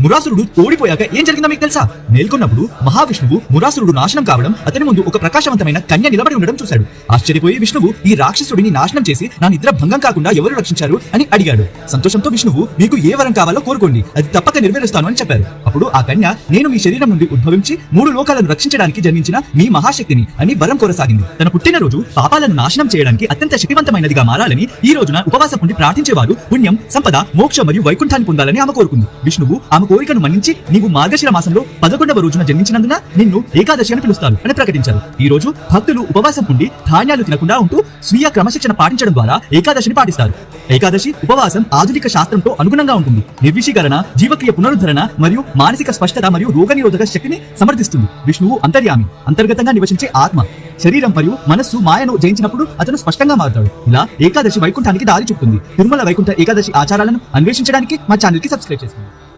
మురాసురుడు ఓడిపోయాక ఏం జరిగిందో మీకు తెలుసా? మేల్కొన్నప్పుడు మహావిష్ణువు మురాసురుడు నాశనం కావడం, అతని ముందు ఒక ప్రకాశవంతమైన కన్య నిలబడి ఉండడం చూశాడు. ఆశ్చర్యపోయి విష్ణువు ఈ రాక్షసుడిని నాశనం చేసి నా నిద్ర భంగం కాకుండా ఎవరు రక్షించారు అని అడిగాడు. సంతోషంతో విష్ణువు మీకు ఏ వరం కావాలో కోరుకోండి, అది తప్పక నెరవేరుస్తాను అని చెప్పారు. అప్పుడు ఆ కన్య నేను మీ శరీరం నుండి ఉద్భవించి 3 లోకాలను రక్షించడానికి జన్మించిన మీ మహాశక్తిని అని వరం కోరసాగింది. తన పుట్టినరోజు పాపాలను నాశనం చేయడానికి అత్యంత శక్తివంతమైనదిగా మారాలని ఈ రోజున ఉపవాసం ఉండి ప్రార్థించేవారు పుణ్యం, సంపద, మోక్షం మరియు వైకుంఠాన్ని పొందాలని ఆమె కోరుకుంది. విష్ణువు ఆమె కోరికను మన్నించి నీవు మార్గశిర మాసంలో 11వ రోజున జన్మించినందున నిన్ను ఏకాదశి అని పిలుస్తారు అని ప్రకటించారు. ఈ రోజు భక్తులు ఉపవాసం ఉండి ధాన్యాలు తినకుండా ఉంటూ స్వీయ క్రమశిక్షణ పాటించడం ద్వారా ఏకాదశిని పాటిస్తారు. ఏకాదశి ఉపవాసం ఆధునిక శాస్త్రంతో అనుగుణంగా ఉంటుంది. నిర్విషీకరణ, జీవక్రియ పునరుద్ధరణ మరియు మానసిక స్పష్టత మరియు రోగనిరోధక శక్తిని సమర్థిస్తుంది. విష్ణువు అంతర్యామి, అంతర్గతంగా నివసించే ఆత్మ. శరీరం మరియు మనస్సు మాయను జయించినప్పుడు అతను స్పష్టంగా మారుతాడు. ఇలా ఏకాదశి వైకుంఠానికి దారి చూపుతుంది. తిరుమల వైకుంఠ ఏకాదశి ఆచారాలను అన్వేషించడానికి మా ఛానల్ కి సబ్స్క్రైబ్ చేసుకోండి.